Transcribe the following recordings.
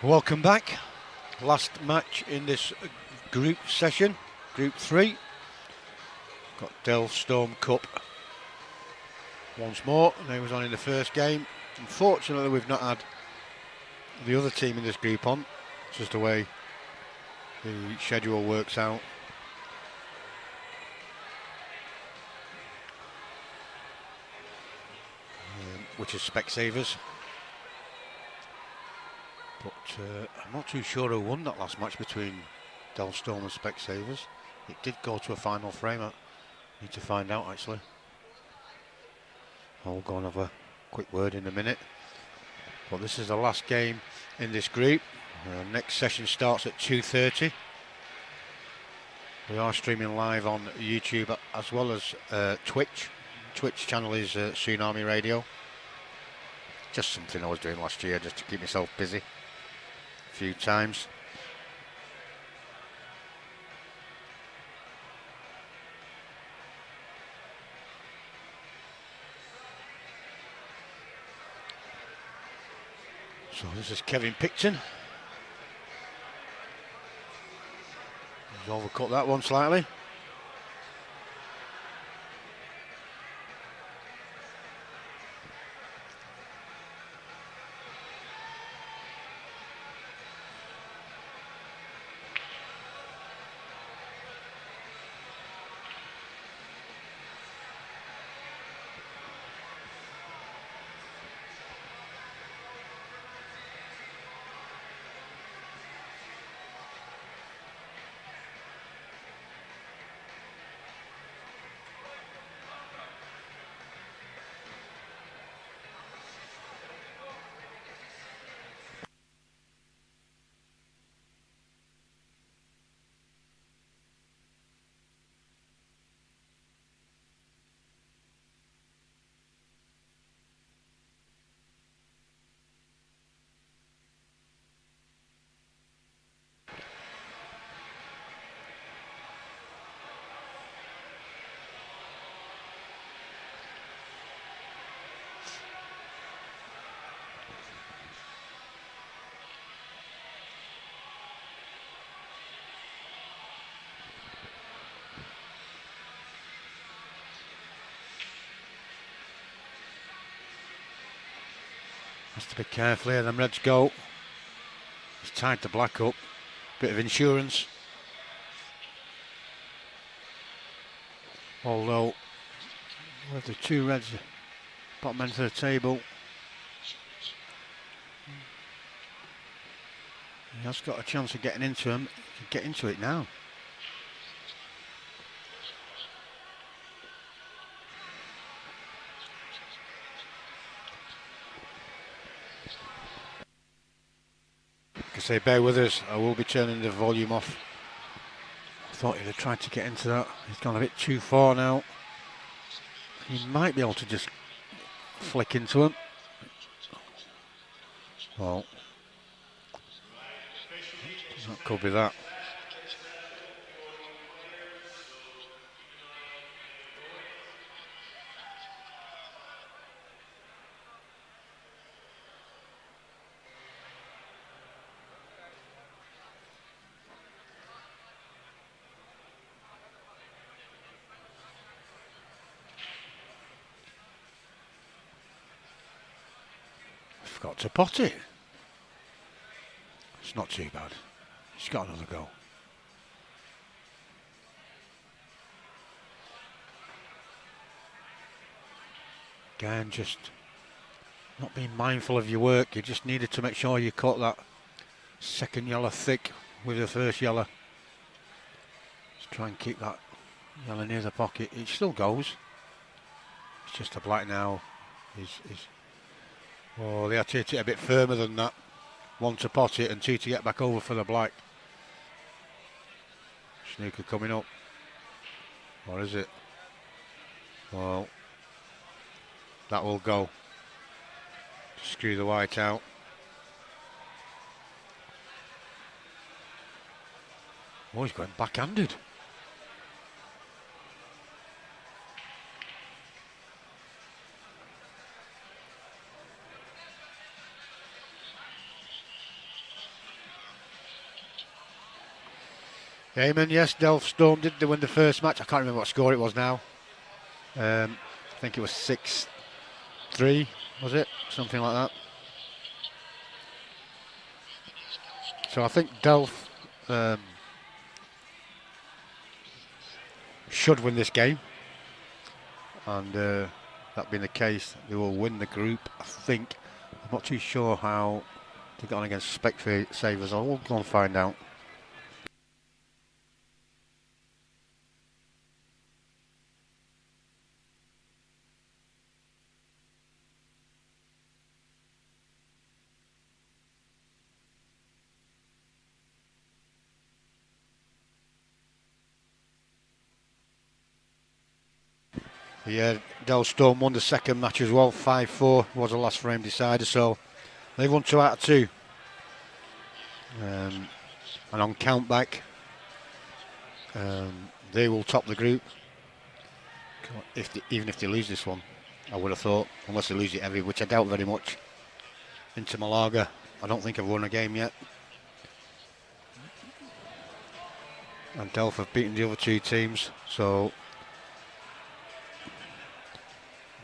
Welcome back. Last match in this group session, Group 3. Got Dell Storm Cup once more. They was on in the first game. Unfortunately, we've not had the other team in this group on. It's just the way the schedule works out. Which is Specsavers. But I'm not too sure who won that last match between Dell Storm and Specsavers. It did go to a final frame. I need to find out actually. I'll go and have a quick word in a minute. But this is the last game in this group. Next session starts at 2:30. We are streaming live on YouTube as well as Twitch. Twitch channel is Tsunami Radio. Just something I was doing last year just to keep myself busy a few times. So this is Kevin Picton. He's overcut that one slightly. Has to be careful here, them reds go. He's tied the black up. Bit of insurance. Although, with the two reds, bottom end of the table, he has got a chance of getting into him. He can get into it now. Say bear with us, I will be turning the volume off. I thought he'd have tried to get into that. He's gone a bit too far now. He might be able to just flick into him. Well, that could be that. Got to pot it. It's not too bad. He's got another go. Again, just not being mindful of your work. You just needed to make sure you caught that second yellow thick with the first yellow. Just try and keep that yellow near the pocket. It still goes. It's just a black now. Oh, they had to hit it a bit firmer than that. One to pot it and two to get back over for the black. Snooker coming up. Or is it? Well, that will go. Screw the white out. Oh, he's going backhanded. Eamon, yes, Delft Storm did they win the first match. I can't remember what score it was now. I think it was 6-3, was it? Something like that. So I think Delft should win this game. And that being the case, they will win the group, I think. I'm not too sure how they got on against Specsavers. I'll go and find out. Yeah, Del Storm won the second match as well. 5-4 was the last frame decider, so they've won 2 out of 2. And on countback, they will top the group. Even if they lose this one, I would have thought, unless they lose it heavy, which I doubt very much. Into Malaga, I don't think I've won a game yet. And Delft have beaten the other 2 teams, so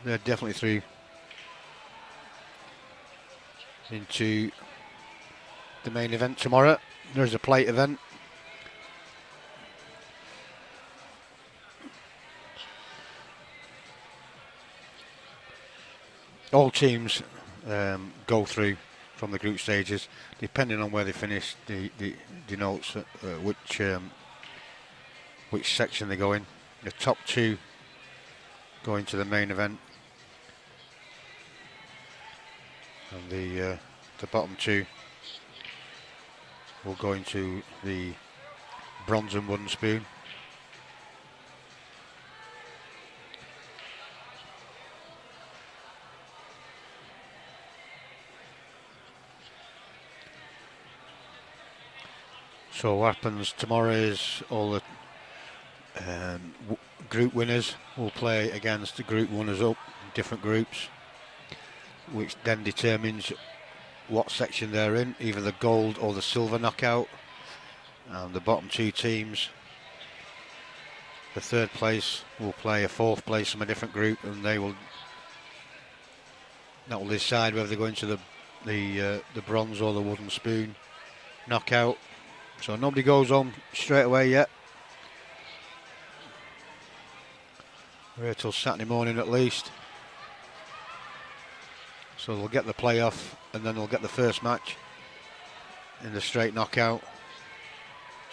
they're definitely through into the main event tomorrow. There's a plate event. All teams go through from the group stages, depending on where they finish. Denotes which section they go in. The top 2 go into the main event, and the bottom 2 will go into the bronze and wooden spoon. So what happens tomorrow is all the group winners will play against the group runners up, different groups, which then determines what section they're in, either the gold or the silver knockout. And the bottom 2 teams, the 3rd place will play a 4th place from a different group, and that will decide whether they go into the bronze or the wooden spoon knockout. So nobody goes home straight away yet. We're here till Saturday morning at least. So they'll get the playoff, and then they'll get the first match in the straight knockout.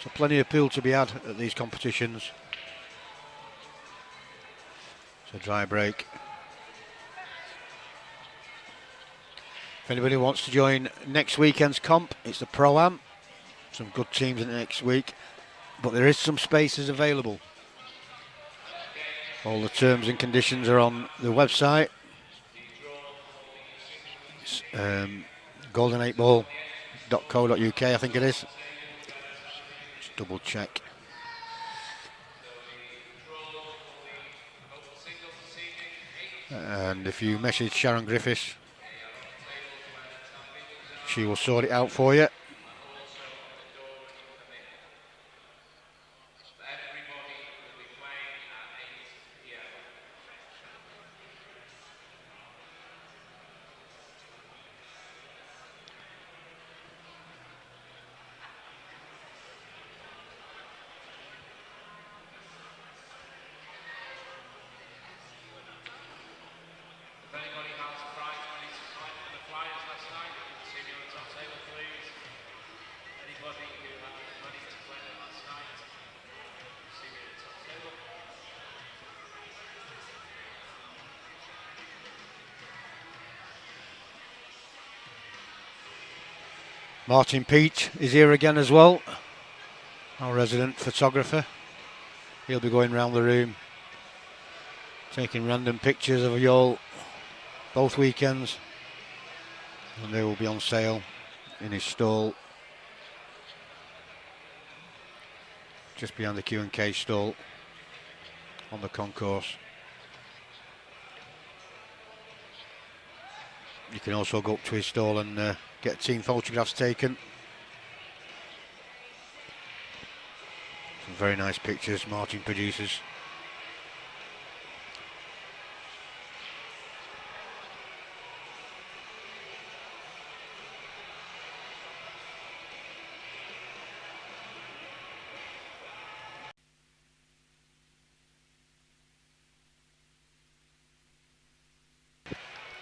So plenty of pool to be had at these competitions. It's a dry break. If anybody wants to join next weekend's comp, it's the Pro-Am. Some good teams in the next week, but there is some spaces available. All the terms and conditions are on the website. It's golden8ball.co.uk, I think it is. Just double check. And if you message Sharon Griffiths, she will sort it out for you. Martin Peach is here again as well, our resident photographer. He'll be going around the room taking random pictures of you all both weekends, and they will be on sale in his stall just behind the Q&K stall on the concourse. You can also go up to his stall and get team photographs taken. very nice pictures Martin produces.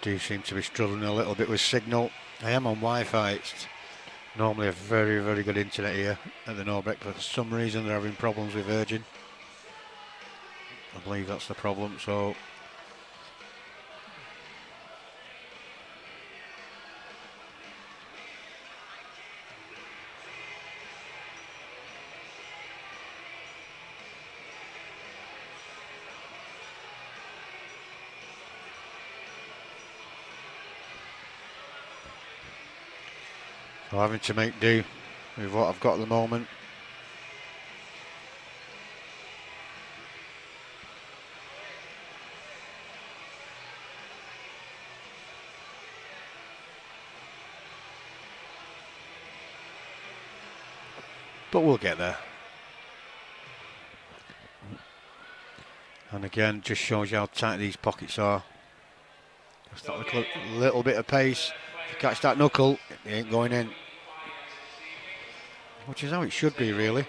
Do seem to be struggling a little bit with signal. I am on Wi-Fi. It's normally a very, very good internet here at the Norbreck, but for some reason they're having problems with Virgin. I believe that's the problem, so I'm having to make do with what I've got at the moment. But we'll get there. And again, just shows you how tight these pockets are. Just that little bit of pace. If you catch that knuckle, it ain't going in. Which is how it should be, really.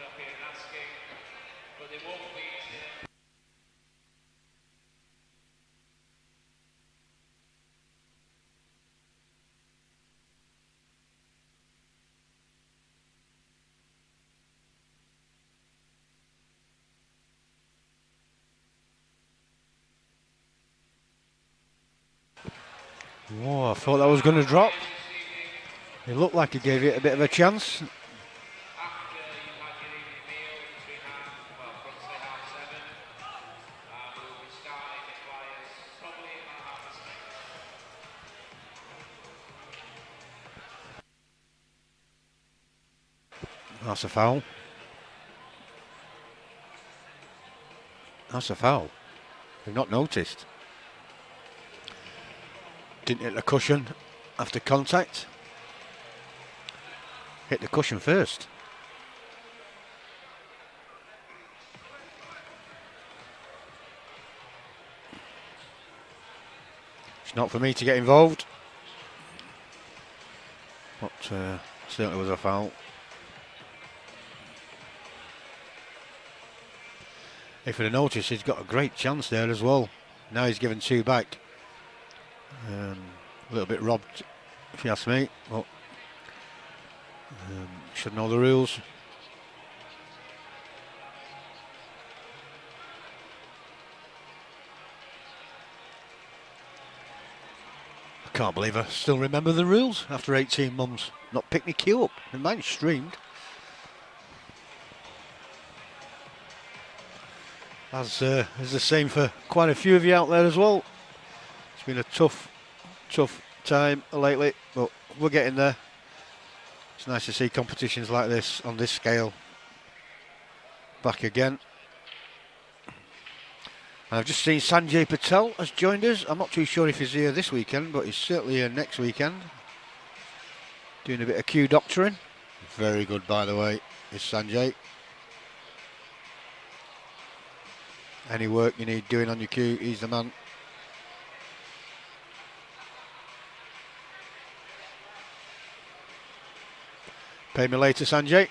Whoa, I thought that was going to drop. It looked like he gave it a bit of a chance. That's a foul. That's a foul. We've not noticed. Didn't hit the cushion after contact. Hit the cushion first. It's not for me to get involved. But certainly was a foul. If you'd have noticed, he's got a great chance there as well. Now he's given two back. A little bit robbed, if you ask me. But should know the rules. I can't believe I still remember the rules after 18 months. Not picked my cue up. Mine's streamed. As is the same for quite a few of you out there as well. It's been a tough time lately, but we're getting there. It's nice to see competitions like this on this scale back again. And I've just seen Sanjay Patel has joined us. I'm not too sure if he's here this weekend, but he's certainly here next weekend. Doing a bit of cue doctoring. Very good, by the way, is Sanjay. Any work you need doing on your cue, he's the man. Pay me later, Sanjay.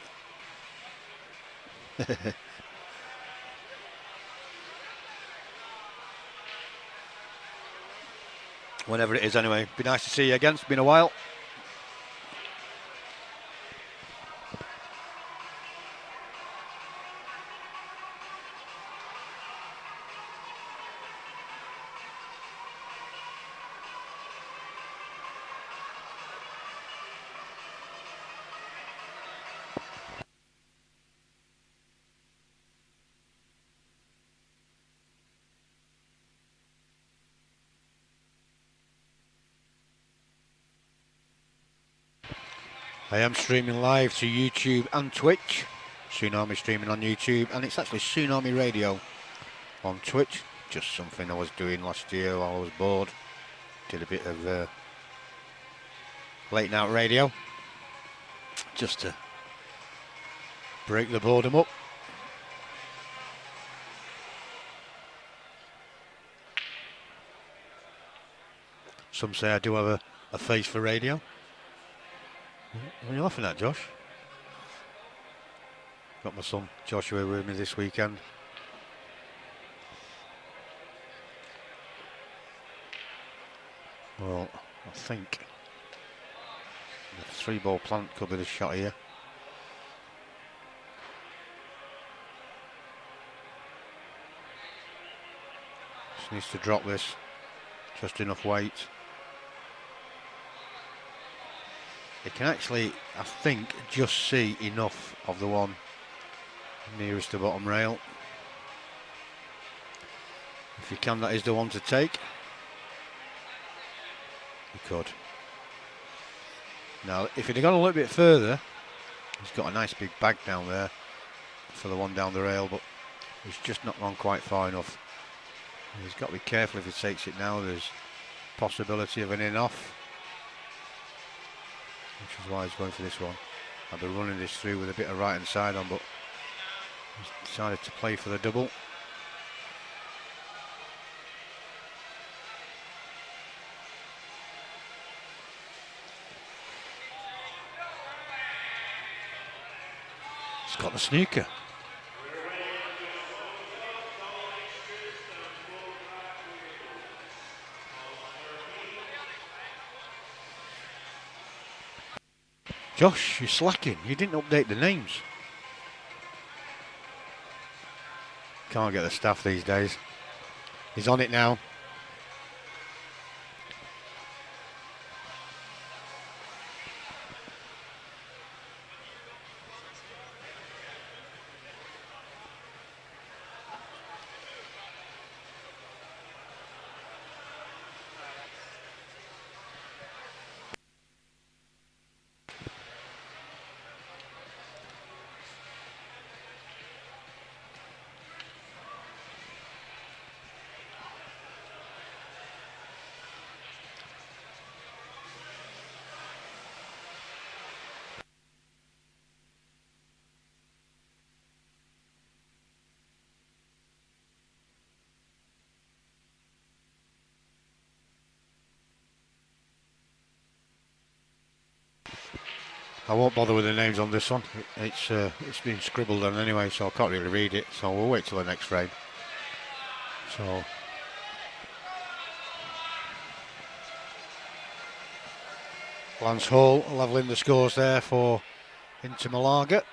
Whenever it is anyway. Be nice to see you again. It's been a while. I am streaming live to YouTube and Twitch. Tsunami streaming on YouTube, and it's actually Tsunami Radio on Twitch. Just something I was doing last year while I was bored. Did a bit of late night radio just to break the boredom up. some say I do have a face for radio. What are you laughing at, Josh? Got my son Joshua with me this weekend. Well, I think the 3-ball plant could be the shot here. Just needs to drop this, just enough weight. You can actually, I think, just see enough of the one nearest the bottom rail. If you can, that is the one to take. You could. Now, if he'd have gone a little bit further, he's got a nice big bag down there for the one down the rail, but he's just not gone quite far enough. He's got to be careful if he takes it now. There's possibility of an in-off, which is why he's going for this one. I've been running this through with a bit of right hand side on, but he's decided to play for the double. He's got the snooker. Josh, you're slacking. You didn't update the names. Can't get the staff these days. He's on it now. I won't bother with the names on this one. It's been scribbled on anyway, so I can't really read it. So we'll wait till the next frame. So Lance Hall levelling the scores there for Inter Malaga.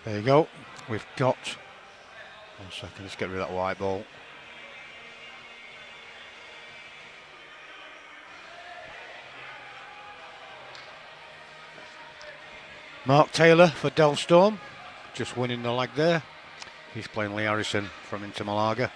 There you go. We've got 1 second, let's get rid of that white ball. Mark Taylor for Del Storm, just winning the leg there. He's playing Lee Harrison from Inter Malaga.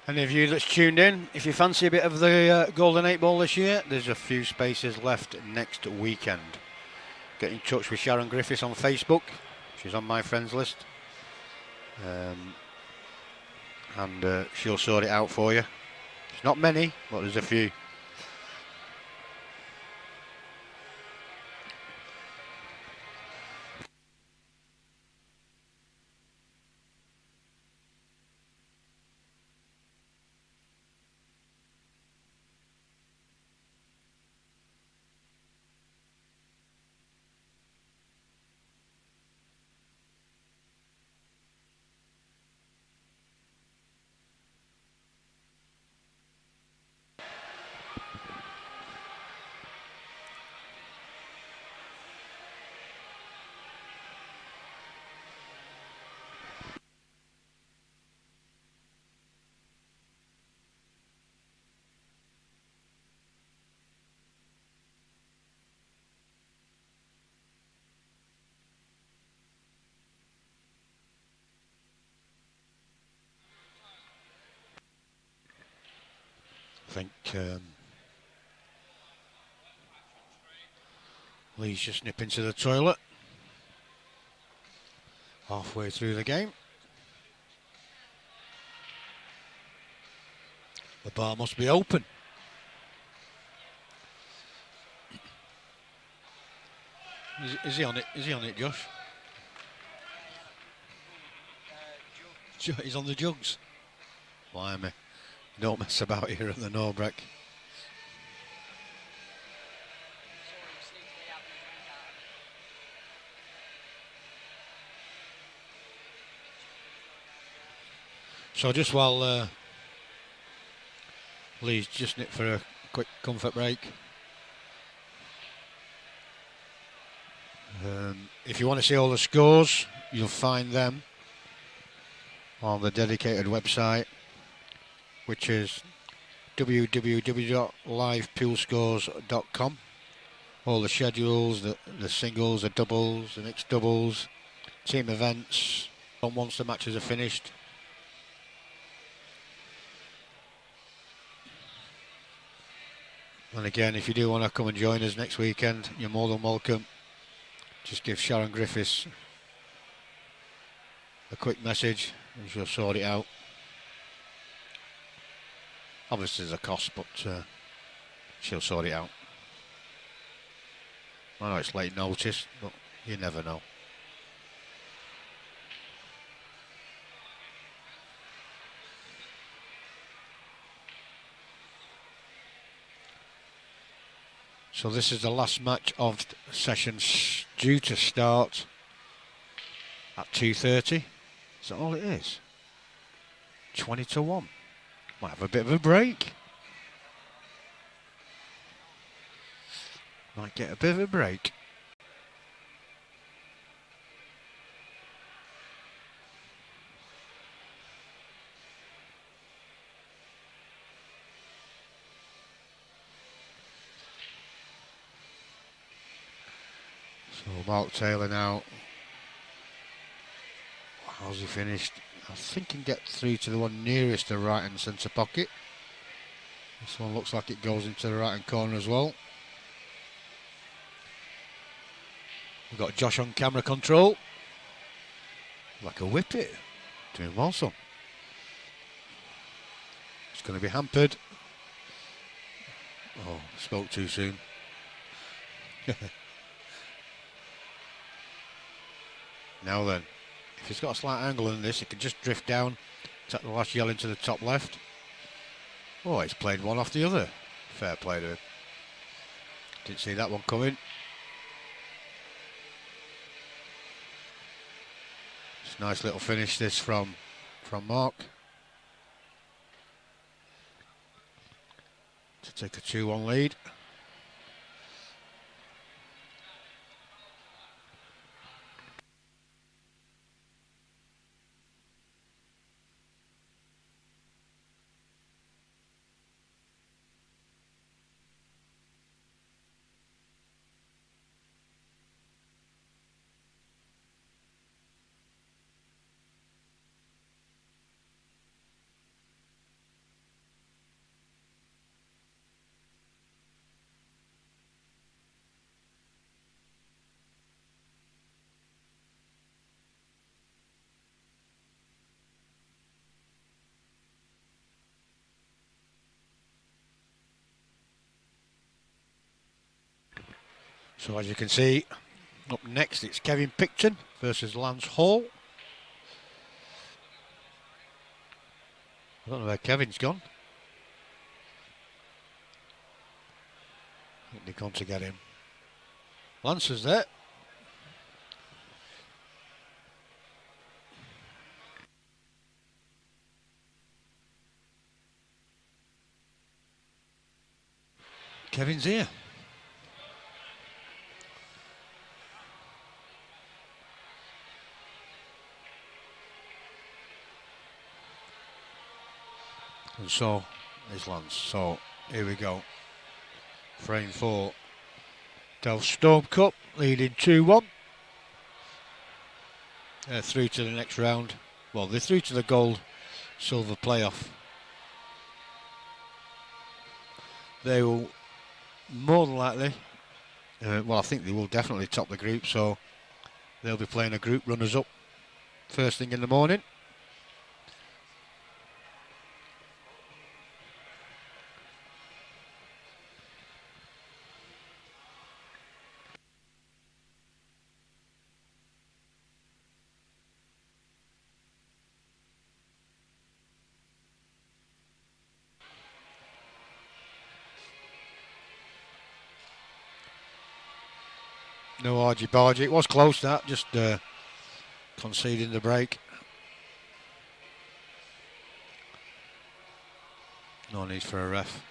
Any of you that's tuned in, if you fancy a bit of the Golden 8 Ball this year, there's a few spaces left next weekend. Get in touch with Sharon Griffiths on Facebook. She's on my friends list. And she'll sort it out for you. It's not many, but there's a few. I think Lee's just nipping to the toilet. Halfway through the game. The bar must be open. Is he on it? Is he on it, Josh? He's on the jugs. Blimey. Don't mess about here at the Norbreck. So just while Lee's just nipped for a quick comfort break. If you want to see all the scores, you'll find them on the dedicated website, which is www.livepoolscores.com. All the schedules, the singles, the doubles, the mixed doubles, team events, and once the matches are finished. And again, if you do want to come and join us next weekend, you're more than welcome. Just give Sharon Griffiths a quick message and she'll sort it out. Obviously there's a cost, but she'll sort it out. I know it's late notice, but you never know. So this is the last match of sessions, due to start at 2:30. Is that all it is? 20-1. Might have a bit of a break. Might get a bit of a break. So Mark Taylor now. How's he finished? I think he can get through to the one nearest the right hand centre pocket. This one looks like it goes into the right hand corner as well. We've got Josh on camera control. Like a whippet. Doing well, son. It's going to be hampered. Oh, spoke too soon. Now then, if he's got a slight angle in this, it can just drift down, take the last yell into the top left. Oh, he's played one off the other. Fair play to him. Didn't see that one coming. It's a nice little finish this from Mark. To take a 2-1 lead. So as you can see, up next it's Kevin Picton versus Lance Hall. I don't know where Kevin's gone. I think they've gone to get him. Lance is there. Kevin's here. And so is Lance. So here we go. Frame 4. Delft Storm Cup leading 2-1. They're through to the next round. Well, they're through to the gold silver playoff. They will more than likely, well, I think they will definitely top the group, so they'll be playing a group runners up first thing in the morning. No argy-bargy. It was close, that, just conceding the break. No need for a ref.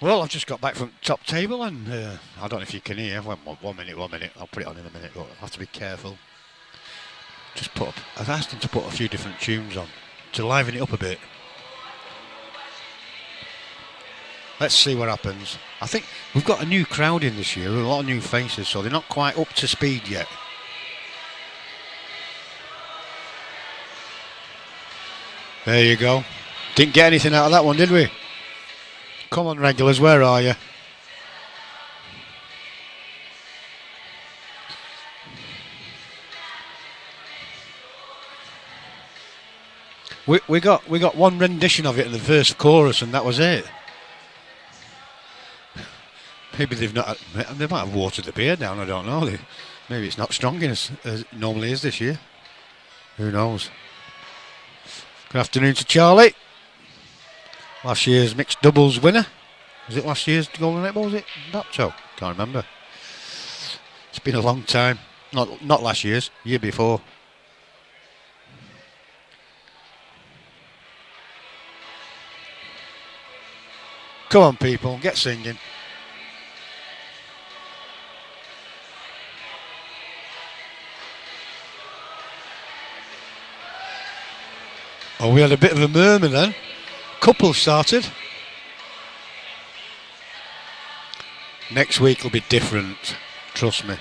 Well, I've just got back from top table and I don't know if you can hear. One minute. I'll put it on in a minute, but I'll have to be careful. I've asked him to put a few different tunes on to liven it up a bit. Let's see what happens. I think we've got a new crowd in this year, a lot of new faces, so they're not quite up to speed yet. There you go. Didn't get anything out of that one, did we? Come on, regulars, where are you? We got one rendition of it in the first chorus, and that was it. Maybe they might have watered the beer down. I don't know. Maybe it's not strong as it normally is this year. Who knows? Good afternoon to Charlie. Last year's mixed doubles winner. Was it last year's Golden Netball? Was it Bapto? Can't remember. It's been a long time. Not last year's. Year before. Come on, people, get singing. Oh, we had a bit of a murmur then. Couple started. Next week will be different, trust me.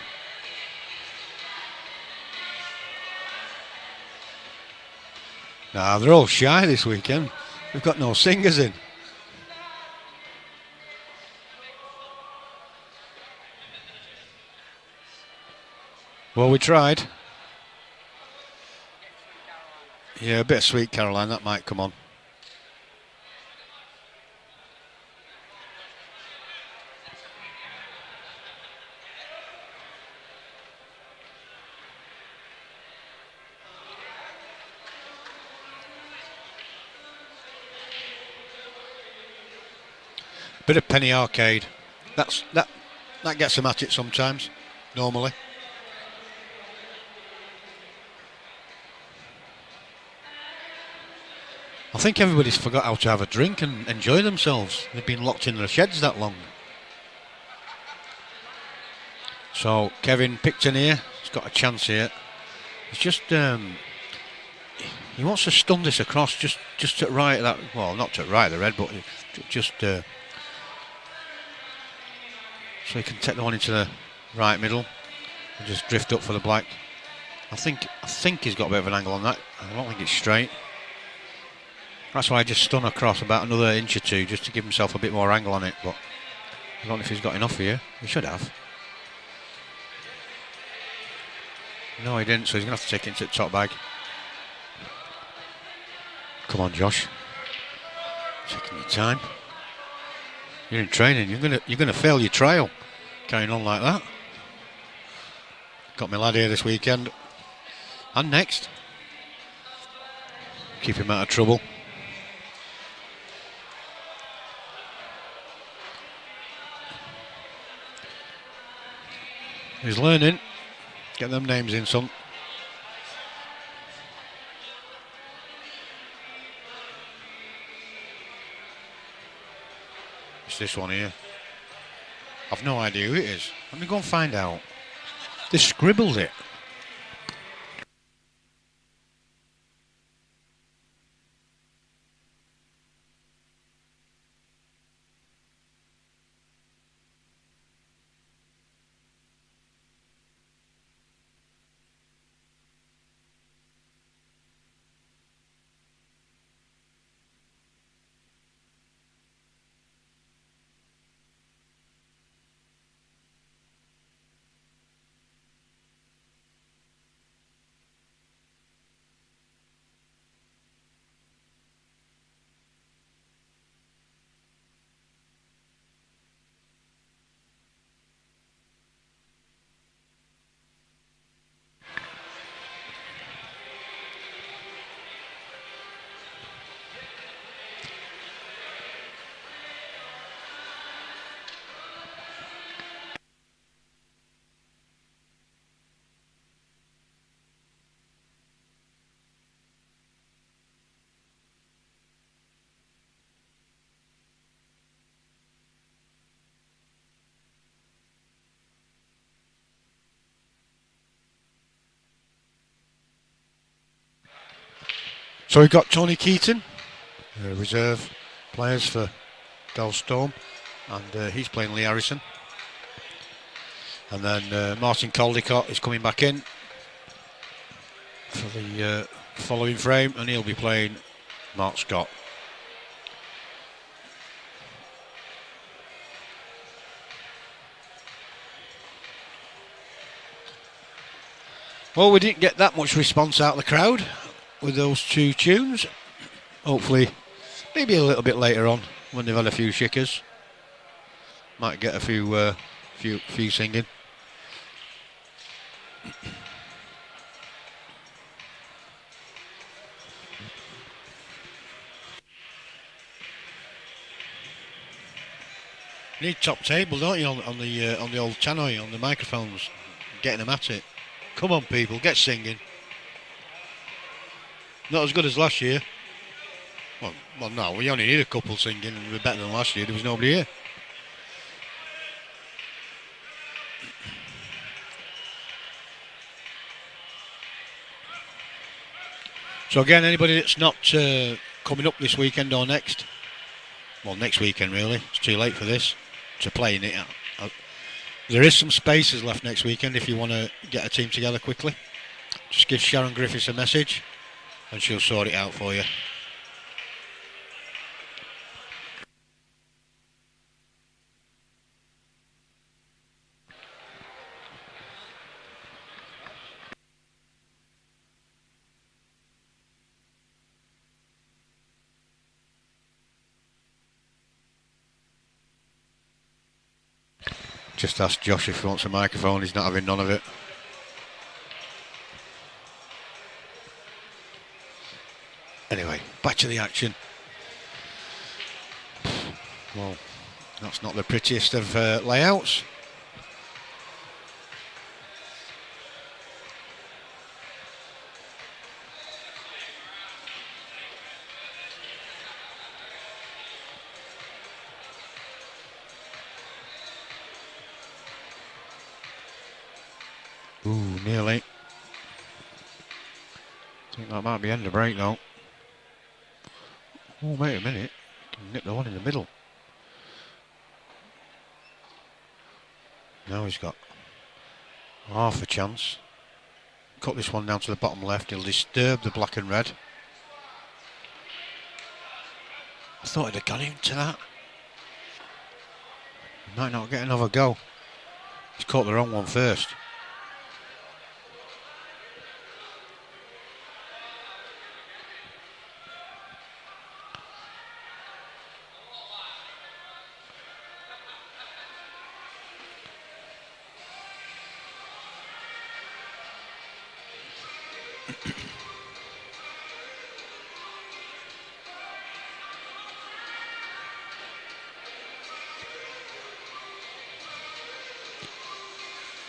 Nah, they're all shy this weekend. We've got no singers in. Well, we tried. Yeah, a bit of Sweet Caroline, that might come on. Bit of Penny Arcade. That gets them at it sometimes, normally. I think everybody's forgot how to have a drink and enjoy themselves. They've been locked in their sheds that long. So Kevin Picton here, he's got a chance here. He's just he wants to stun this across just to right of that. Well, not to right of the red, but just so he can take the one into the right middle and just drift up for the black. I think he's got a bit of an angle on that. I don't think it's straight. That's why I just stun across about another inch or two just to give himself a bit more angle on it, but I don't know if he's got enough here. He should have. No, he didn't, so he's going to have to take it into the top bag. Come on, Josh. Taking your time. You're in training. You're gonna fail your trial carrying on like that. Got my lad here this weekend and next. Keep him out of trouble. He's learning. Get them names in, son. It's this one here. I've no idea who it is. Let me go and find out. They scribbled it. So we've got Tony Keaton, reserve players for Del Storm, and he's playing Lee Harrison. And then Martin Caldicott is coming back in for the following frame, and he'll be playing Mark Scott. Well, we didn't get that much response out of the crowd with those two tunes. Hopefully, maybe a little bit later on when they've had a few shickers, might get a few singing. You need top table, don't you, on the old tannoy, on the microphones, getting them at it. Come on, people, get singing. Not as good as last year. Well, no, we only need a couple singing, and we're better than last year. There was nobody here. So again, anybody that's not coming up this weekend or next, well, next weekend really, it's too late for this, to play in it. There is some spaces left next weekend if you want to get a team together quickly. Just give Sharon Griffiths a message and she'll sort it out for you. Just ask Josh if he wants a microphone, he's not having none of it. Anyway, back to the action. Well, that's not the prettiest of layouts. Ooh, nearly. I think that might be end of break though. Oh, wait a minute. Can nip the one in the middle. Now he's got half a chance. Cut this one down to the bottom left. He'll disturb the black and red. I thought he'd have gone into that. He might not get another go. He's caught the wrong one first.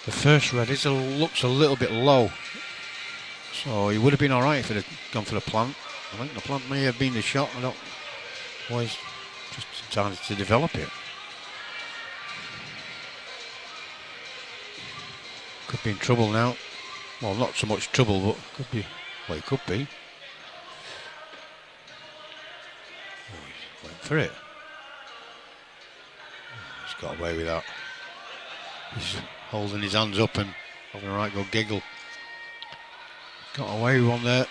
The first red looks a little bit low, so he would have been all right if he'd have gone for the plant. I think the plant may have been the shot. I don't always just decided to develop it. Could be in trouble now. Well, not so much trouble, but could be. Well, he could be. Oh, he went for it. He's got away with that. He's holding his hands up and having a right good giggle. Got away with one there.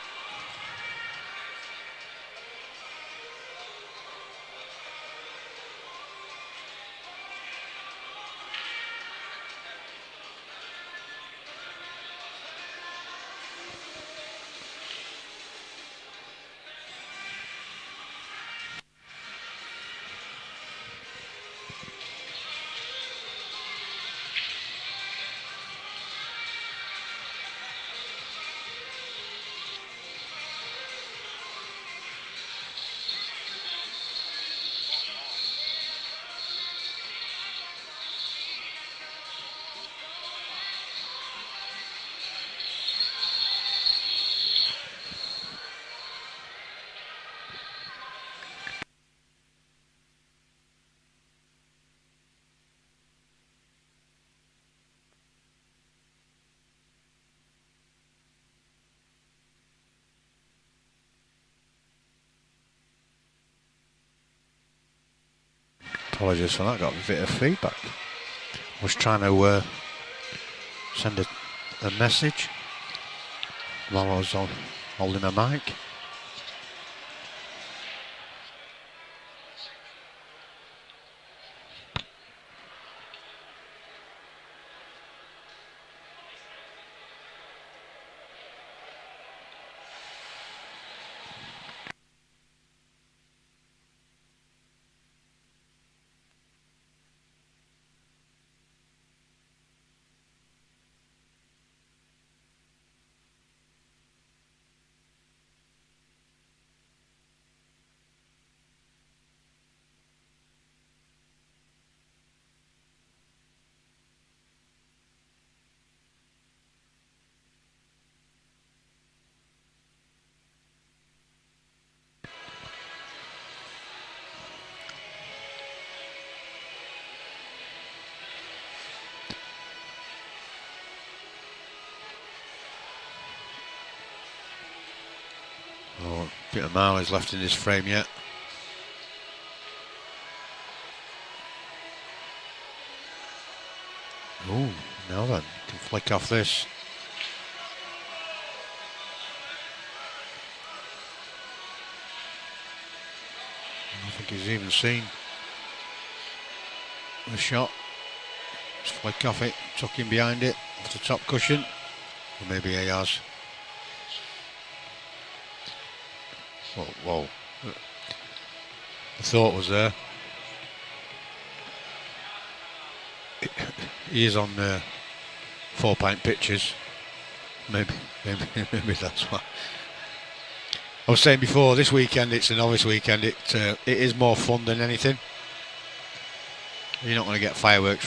Apologies for that, got a bit of feedback. I was trying to send a message while I was holding a mic. Oh, a bit of mileage left in this frame yet. Oh, now then, can flick off this. I don't think he's even seen the shot. Just flick off it, tuck in behind it, off the top cushion. Or maybe he has. Whoa. The thought was there. He is on 4-pint pitches. Maybe that's why. I was saying before, this weekend it's a novice weekend. It is more fun than anything. You're not going to get fireworks.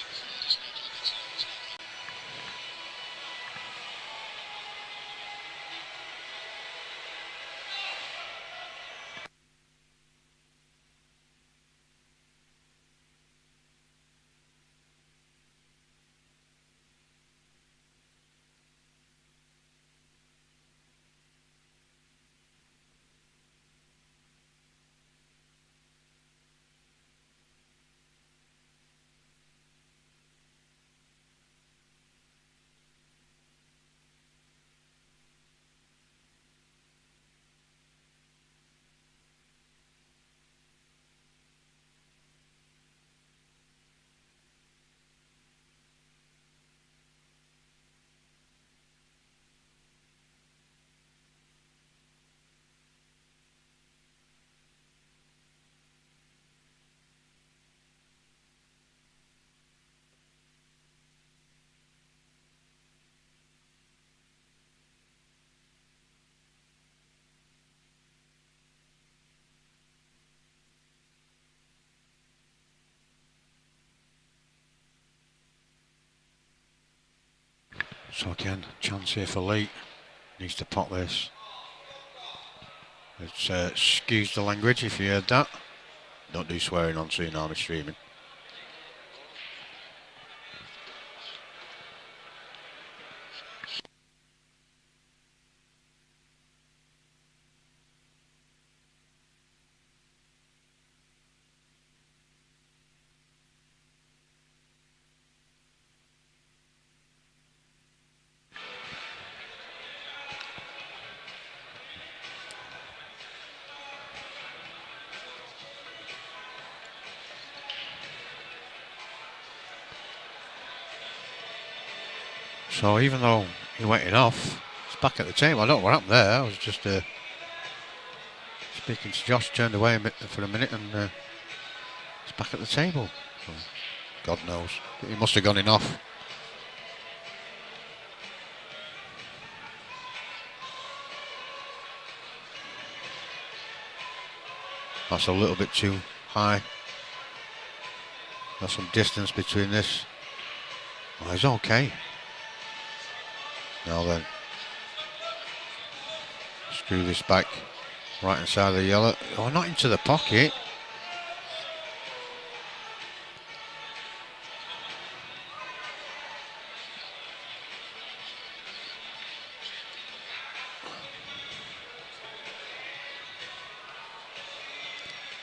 So again, chance here for Lee. Needs to pot this. It's excuse the language if you heard that. Don't do swearing on Tsunami streaming. So even though he went in off, it's back at the table. I don't know what happened there. I was just speaking to Josh, turned away for a minute, and it's back at the table. So God knows. He must have gone in off. That's a little bit too high. There's some distance between this. Well, he's okay. Now then, screw this back, right inside the yellow. Oh, not into the pocket.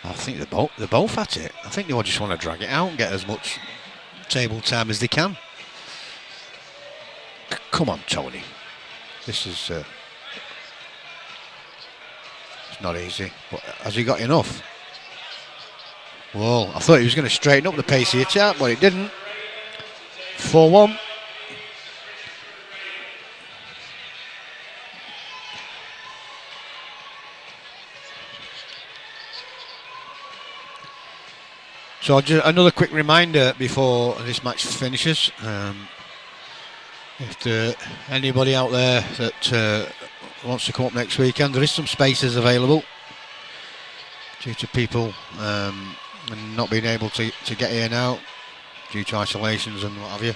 I think they're both at it. I think they all just want to drag it out and get as much table time as they can. Come on, Tony. This is it's not easy. But has he got enough? Well, I thought he was going to straighten up the pacey attack, but it didn't. 4-1. So just another quick reminder before this match finishes. If there anybody out there that wants to come up next weekend, there is some spaces available due to people not being able to get in and out due to isolations and what have you.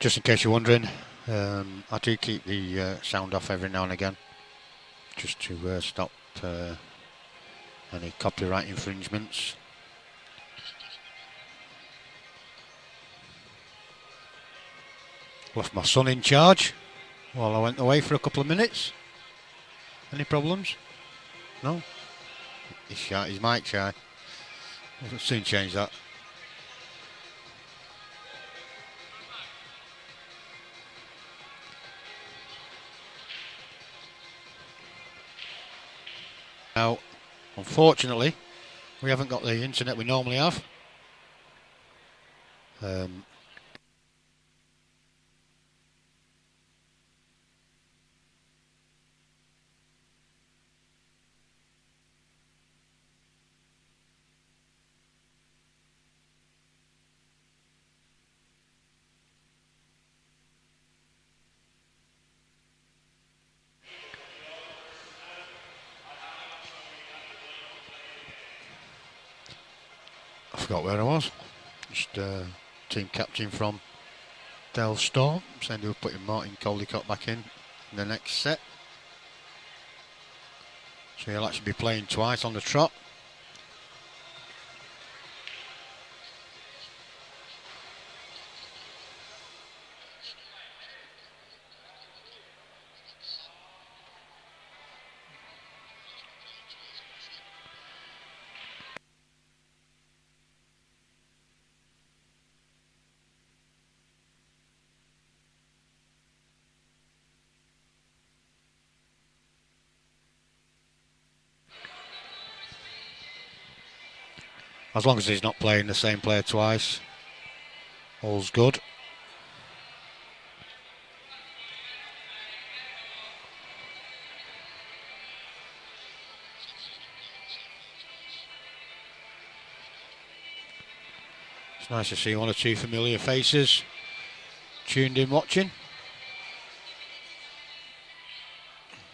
Just in case you're wondering, I do keep the sound off every now and again, just to stop any copyright infringements. Left my son in charge while I went away for a couple of minutes. Any problems? No? He's shy, he's mic shy. We'll soon change that. Now, unfortunately, we haven't got the internet we normally have. I forgot where I was. Just team captain from Del Storm, saying they were putting Martin Caldicott back in the next set. So he'll actually be playing twice on the trot. As long as he's not playing the same player twice, all's good. It's nice to see one or two familiar faces tuned in watching.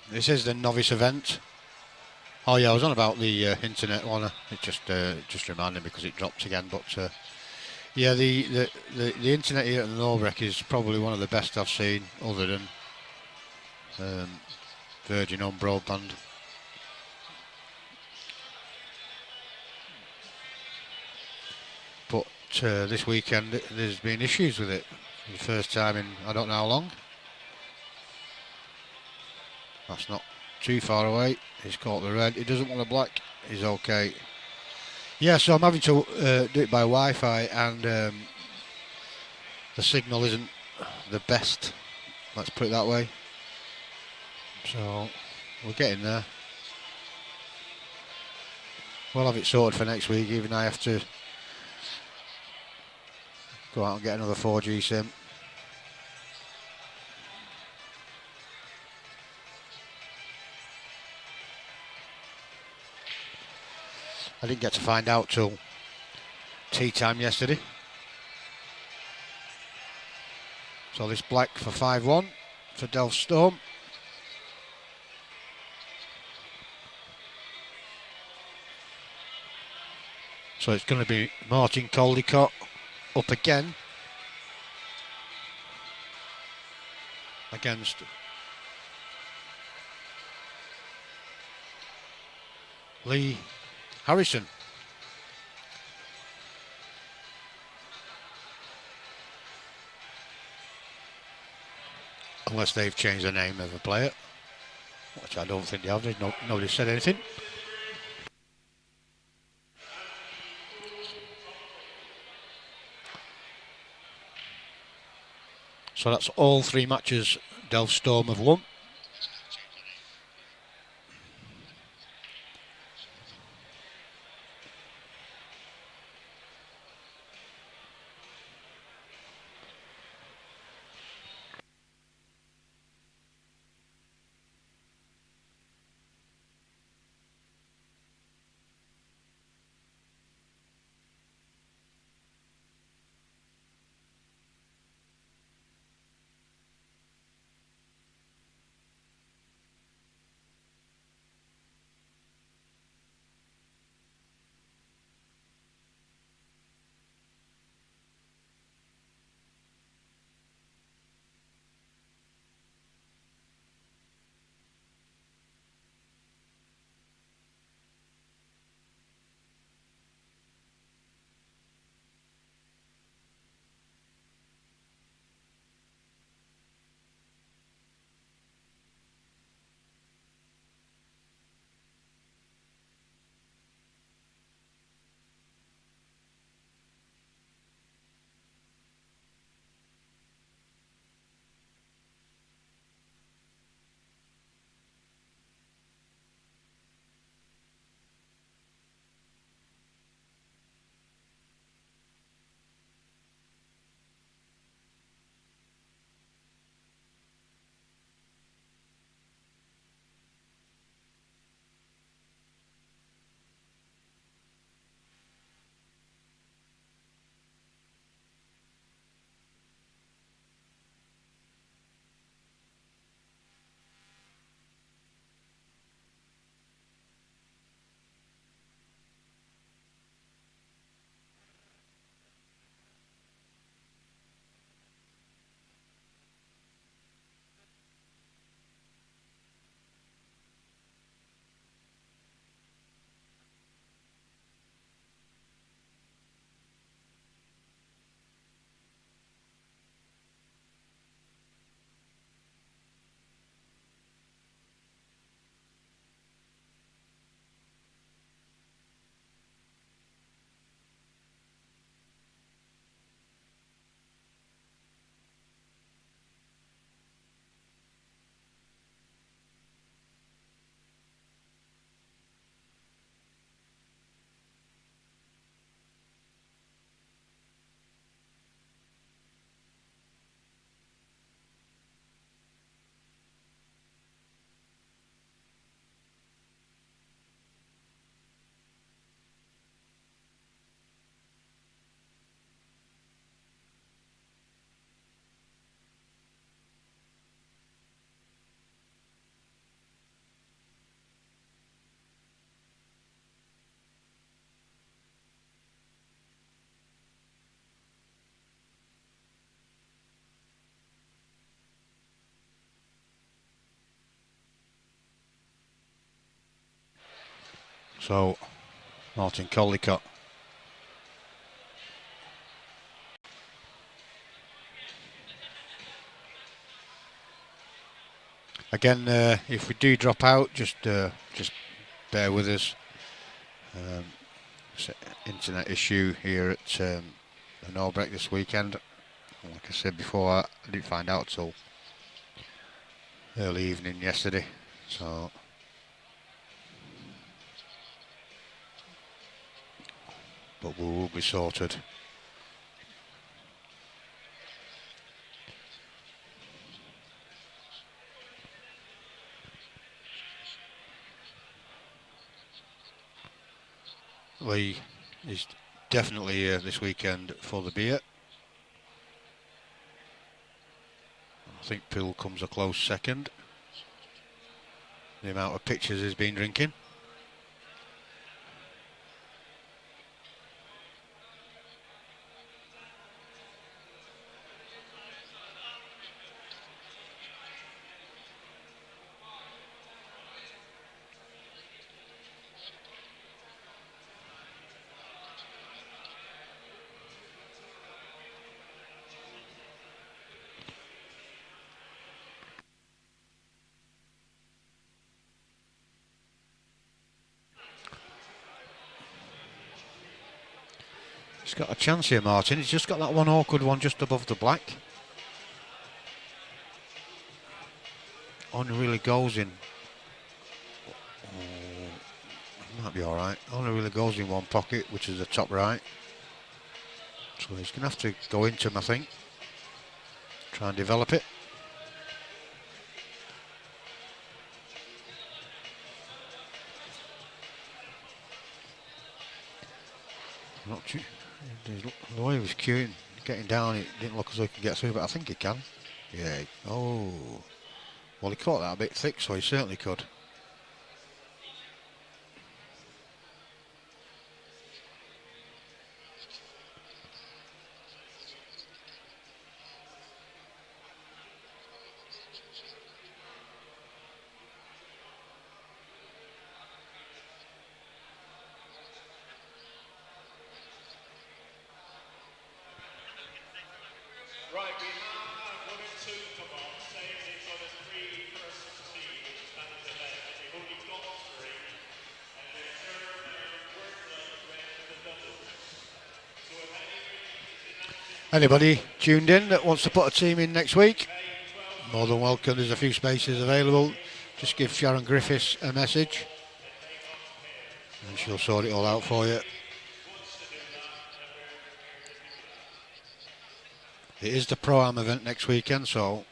This is the Novice event. Oh yeah, I was on about the internet one. It just reminded me because it dropped again. But yeah, the internet here at the Novice is probably one of the best I've seen, other than Virgin on broadband. But this weekend there's been issues with it. For the first time in I don't know how long. That's not too far away. He's caught the red. He doesn't want a black. He's okay. Yeah, so I'm having to do it by Wi-Fi, and the signal isn't the best. Let's put it that way. So we're getting there. We'll have it sorted for next week. Even I have to go out and get another 4G SIM. I didn't get to find out till tea time yesterday. So this black for 5-1 for Del Storm. So it's going to be Martin Caldicott up again against Lee Harrison. Unless they've changed the name of the player, which I don't think they have. Nobody said anything. So that's all three matches Del Storm have won. So Martin Collicott. Again, if we do drop out, just bear with us. It's an internet issue here at the Norbreck this weekend. Like I said before, I didn't find out till early evening yesterday. So, but we will be sorted. Lee is definitely here this weekend for the beer. I think Poole comes a close second. The amount of pictures he's been drinking. He's got a chance here, Martin. He's just got that one awkward one just above the black. Only really goes in. Might be alright. Only really goes in one pocket, which is the top right. So he's going to have to go into him, I think. Try and develop it. Not too, the way he was queuing, getting down, it didn't look as though he could get through, but I think he can. Yeah. Oh. Well, he caught that a bit thick, so he certainly could. Anybody tuned in that wants to put a team in next week, more than welcome. There's a few spaces available. Just give Sharon Griffiths a message and she'll sort it all out for you. It is the Pro-Am event next weekend, so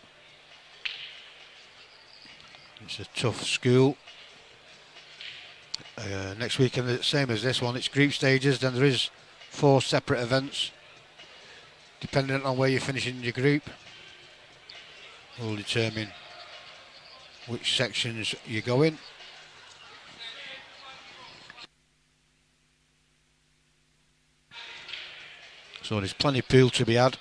it's a tough school. Next weekend, the same as this one, it's group stages, then there is 4 separate events. Depending on where you finish in your group, will determine which sections you go in. So there's plenty of pool to be had.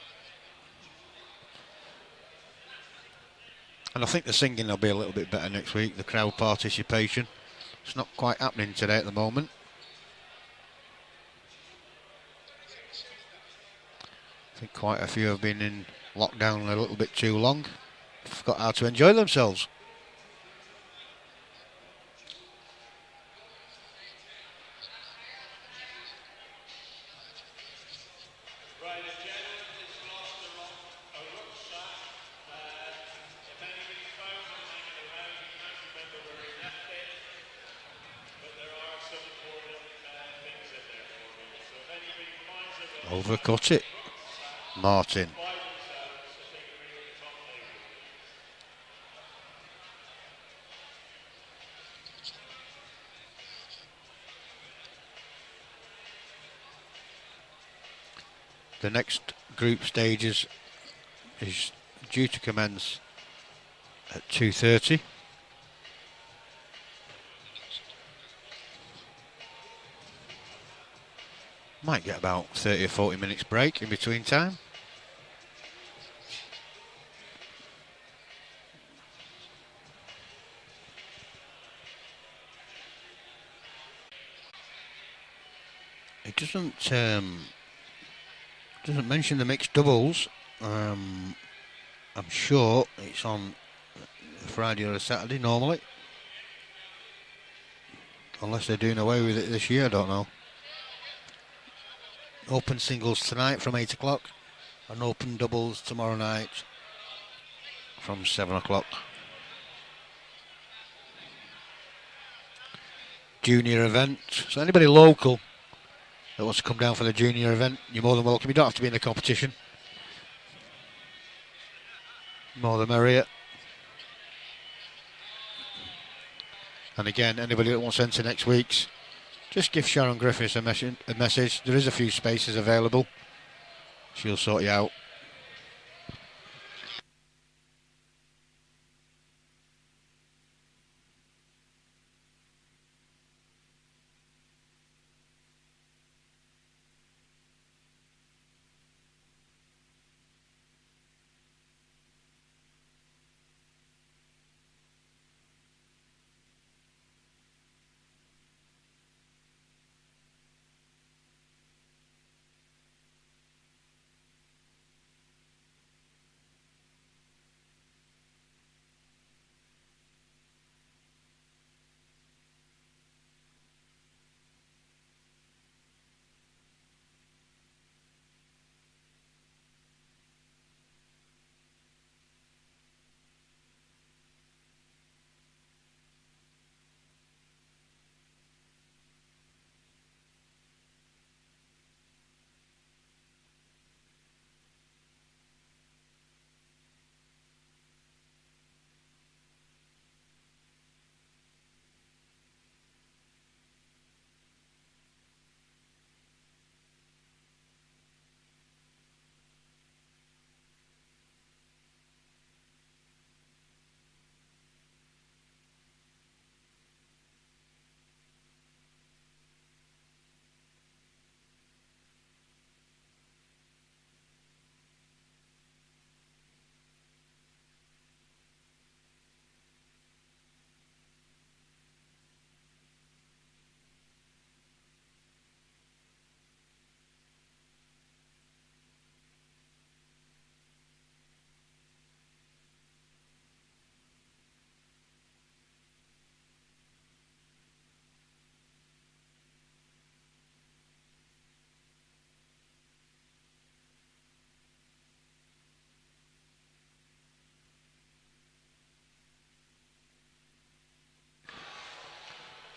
And I think the singing will be a little bit better next week, the crowd participation. It's not quite happening today at the moment. I think quite a few have been in lockdown a little bit too long. Forgot how to enjoy themselves. Overcut it, Martin. The next group stages is due to commence at 2:30. Might get about 30 or 40 minutes break in between time. It doesn't mention the mixed doubles. I'm sure it's on a Friday or a Saturday normally. Unless they're doing away with it this year, I don't know. Open singles tonight from 8 o'clock and open doubles tomorrow night from 7 o'clock. Junior event. So anybody local that wants to come down for the junior event, you're more than welcome. You don't have to be in the competition. More the merrier. And again, anybody that wants to enter next week's, just give Sharon Griffiths a message. There is a few spaces available. She'll sort you out.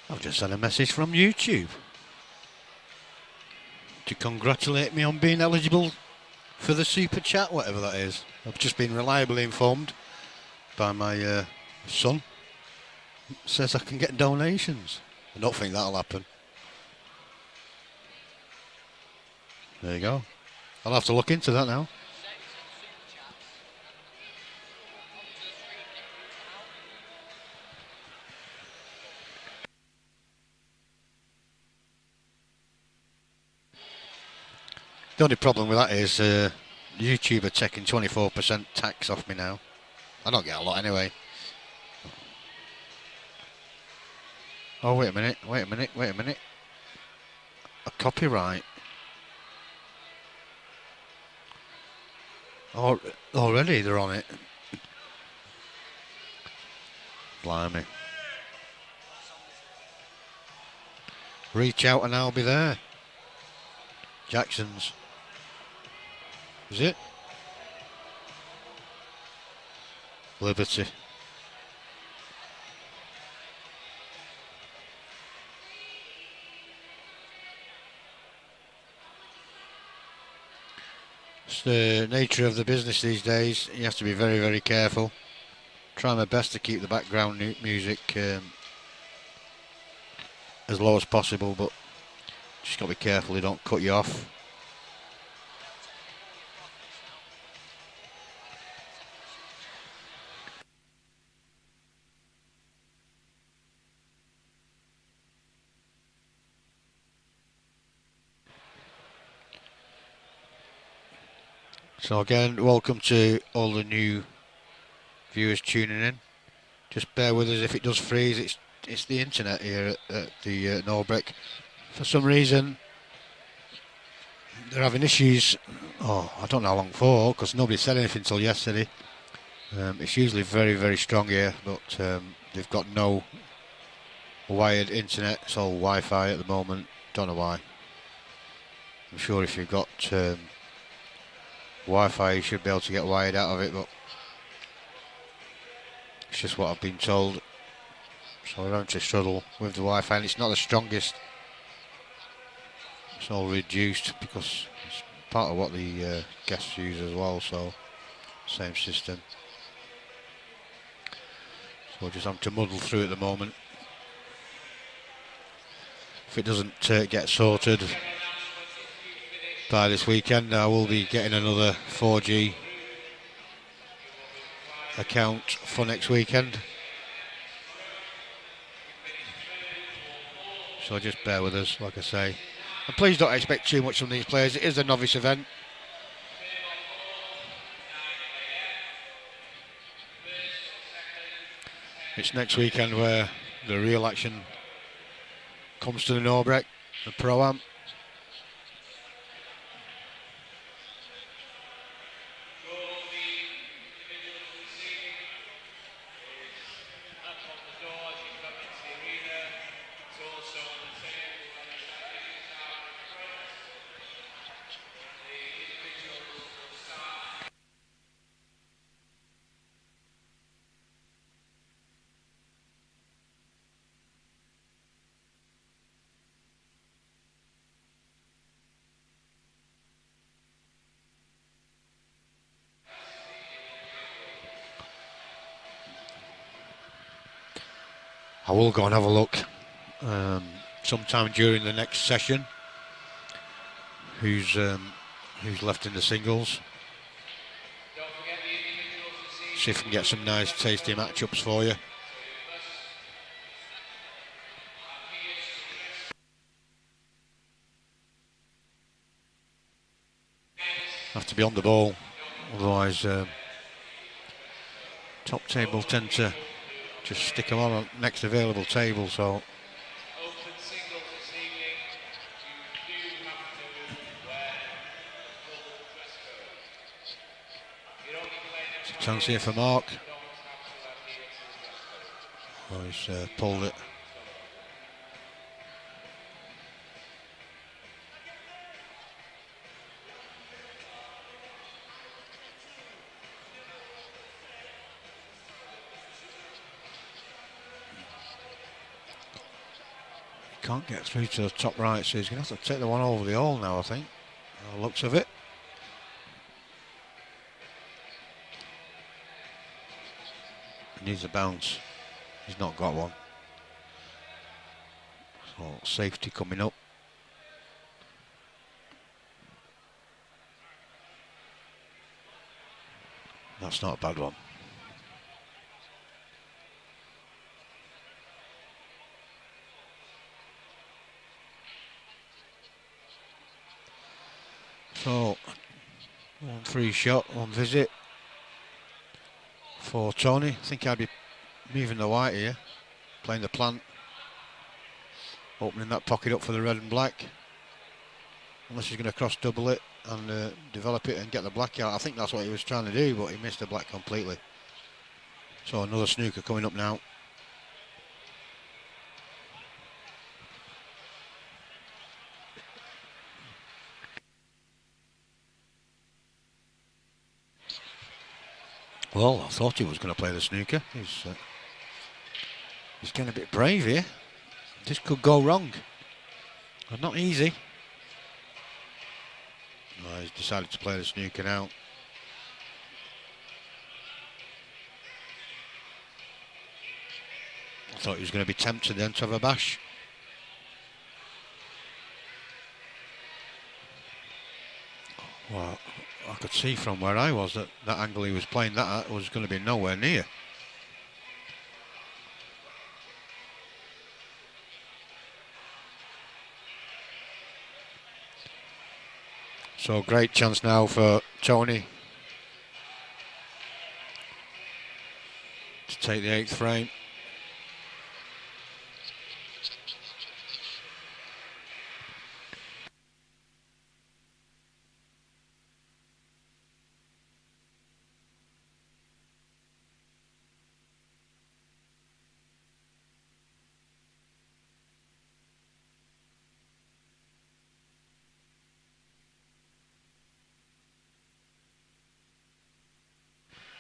I've just had a message from YouTube to congratulate me on being eligible for the super chat, whatever that is. I've just been reliably informed by my son. Says I can get donations. I don't think that'll happen. There you go. I'll have to look into that now. The only problem with that is YouTube are taking 24% tax off me now. I don't get a lot anyway. Oh, wait a minute. A copyright. Oh, already they're on it. Blimey. Reach out and I'll be there. Jackson's. Is it? Liberty. It's the nature of the business these days. You have to be very, very careful. Try my best to keep the background music as low as possible, but just got to be careful they don't cut you off. So again, welcome to all the new viewers tuning in. Just bear with us if it does freeze. It's the internet here at the Norbrick. For some reason, they're having issues. Oh, I don't know how long for, because nobody said anything until yesterday. It's usually very, very strong here, but they've got no wired internet. It's all Wi-Fi at the moment. Don't know why. I'm sure if you've got Wi-Fi, you should be able to get wired out of it, but it's just what I've been told. So we're having to struggle with the Wi-Fi, and it's not the strongest. It's all reduced because it's part of what the guests use as well, so same system. So we're just having to muddle through at the moment. If it doesn't get sorted by this weekend, I will be getting another 4G account for next weekend. So just bear with us, like I say. And please don't expect too much from these players. It is a novice event. It's next weekend where the real action comes to the Norbreck, the Pro-Am. I will go and have a look sometime during the next session. Who's left in the singles? See if we can get some nice, tasty matchups for you. Have to be on the ball, otherwise top table tend to just stick them on next available table. So it's a chance here for Mark. Oh, he's pulled it. Can't get through to the top right, so he's going to have to take the one over the hole now, I think, by the looks of it. He needs a bounce. He's not got one. So safety coming up. That's not a bad one. So, one free shot, one visit for Tony. I think I'd be moving the white here, playing the plant, opening that pocket up for the red and black. Unless he's going to cross double it and develop it and get the black out. I think that's what he was trying to do, but he missed the black completely. So another snooker coming up now. Well, I thought he was going to play the snooker. He's getting a bit brave here. This could go wrong. But not easy. No, he's decided to play the snooker now. I thought he was going to be tempted then to have a bash. Well, I could see from where I was that that angle he was playing that at was going to be nowhere near. So great chance now for Tony to take the 8th frame.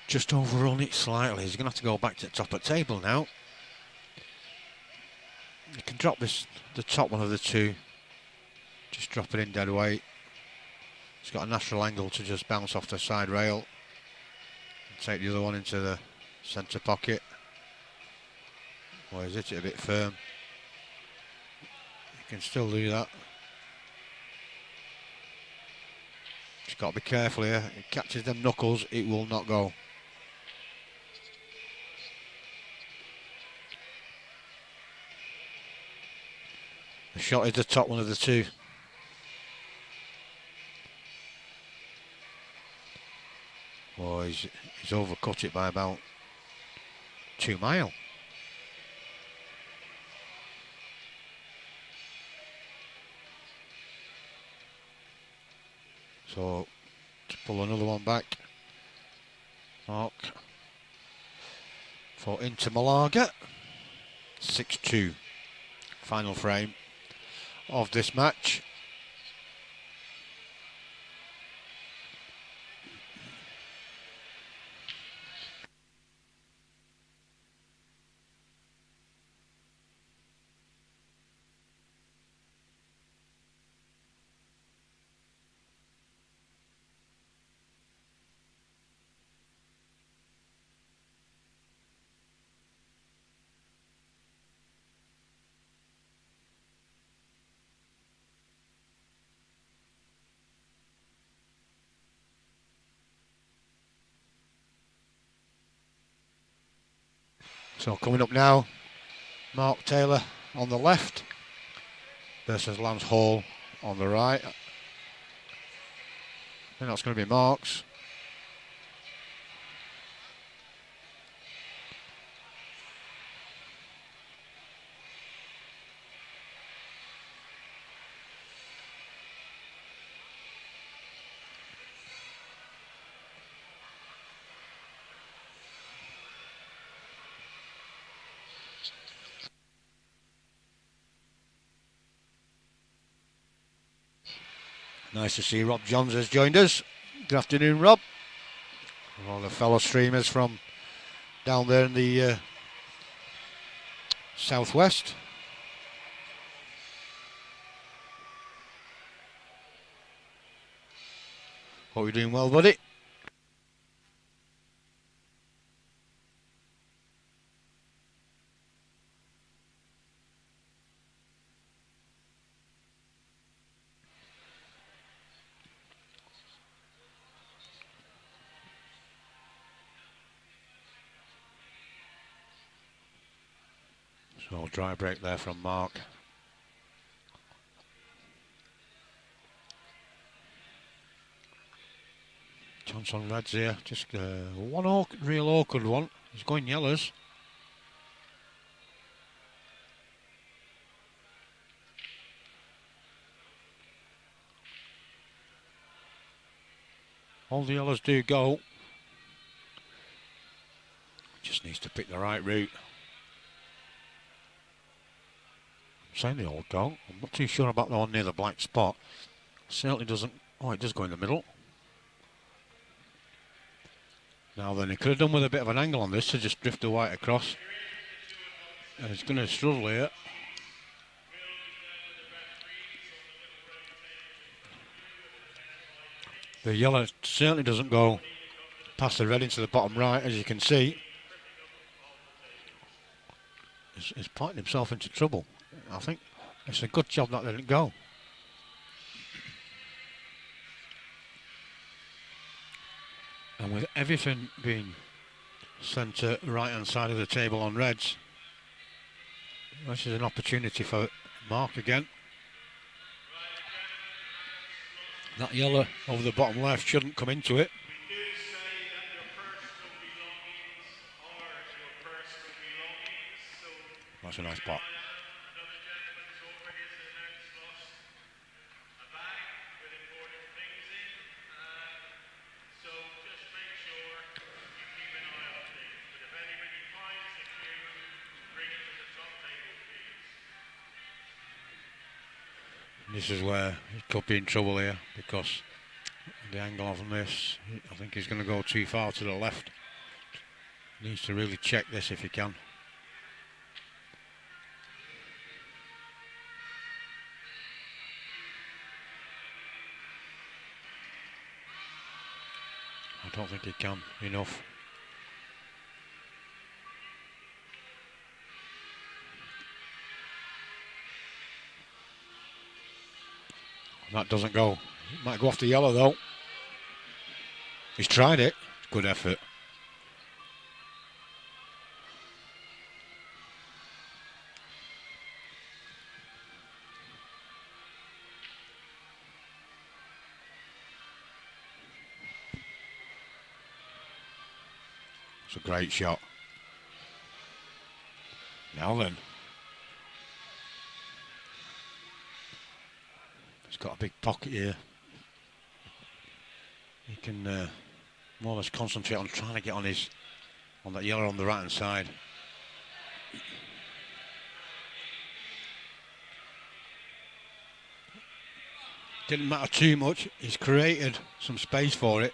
just overrun it slightly. He's going to have to go back to the top of the table now. You can drop this, the top one of the two. Just drop it in dead weight. It's got a natural angle to just bounce off the side rail. Take the other one into the centre pocket. Or is it a bit firm? You can still do that. Just got to be careful here. It catches them knuckles, it will not go. The shot is the top one of the two. Oh, he's overcut it by about 2 miles. So, to pull another one back. Mark for Inter Malaga. 6-2. Final frame of this match. So coming up now, Mark Taylor on the left versus Lance Hall on the right. I think that's going to be Mark's. Nice to see Rob Johns has joined us. Good afternoon, Rob. All the fellow streamers from down there in the southwest. Hope you're doing well, buddy. So dry break there from Mark. Johnson Reds here, just one real awkward one. He's going yellows. All the yellows do go. Just needs to pick the right route. I'm saying they all go. I'm not too sure about the one near the black spot. Certainly doesn't. Oh, it does go in the middle. Now then, he could have done with a bit of an angle on this to just drift the white across. And he's going to struggle here. The yellow certainly doesn't go past the red into the bottom right, as you can see. He's pointing himself into trouble. I think it's a good job that didn't go. And with everything being sent to the right hand side of the table on reds, this is an opportunity for Mark again. That yellow over the bottom left shouldn't come into it. That's a nice pot. This is where he could be in trouble here, because the angle on this, I think he's going to go too far to the left. Needs to really check this if he can. I don't think he can enough. That doesn't go. It might go off the yellow though. He's tried it. Good effort. It's a great shot. Now then. He's got a big pocket here. He can more or less concentrate on trying to get on that yellow on the right hand side. Didn't matter too much. He's created some space for it.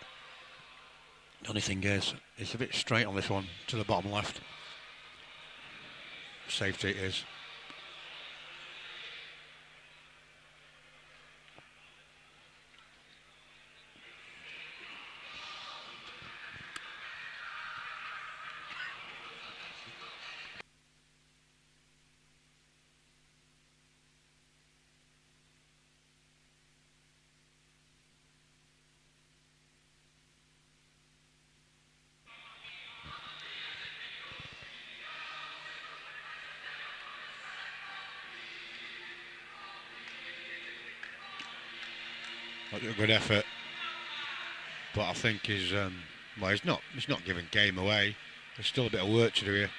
The only thing is, it's a bit straight on this one to the bottom left. Safety it is. A good effort, but I think he's not giving game away. There's still a bit of work to do here.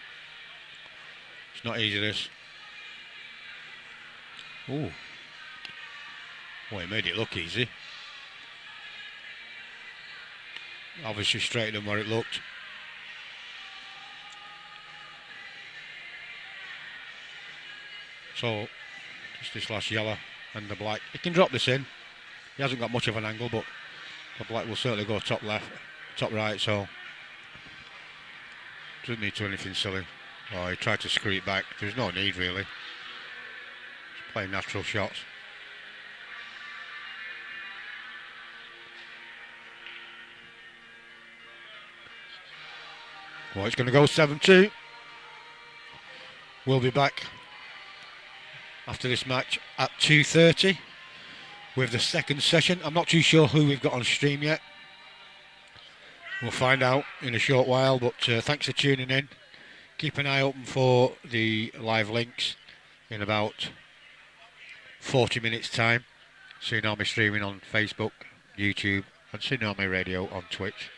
It's not easy, this. Ooh. Well, he made it look easy. Obviously straighter than where it looked. So, just this last yellow and the black. He can drop this in. He hasn't got much of an angle, but the black will certainly go top left, top right, so doesn't need to do anything silly. Oh, he tried to screw it back. There's no need, really. Just playing natural shots. Well, it's going to go 7-2. We'll be back after this match at 2:30 with the second session. I'm not too sure who we've got on stream yet. We'll find out in a short while, but thanks for tuning in. Keep an eye open for the live links in about 40 minutes time. Tsunami streaming on Facebook, YouTube and Tsunami Radio on Twitch.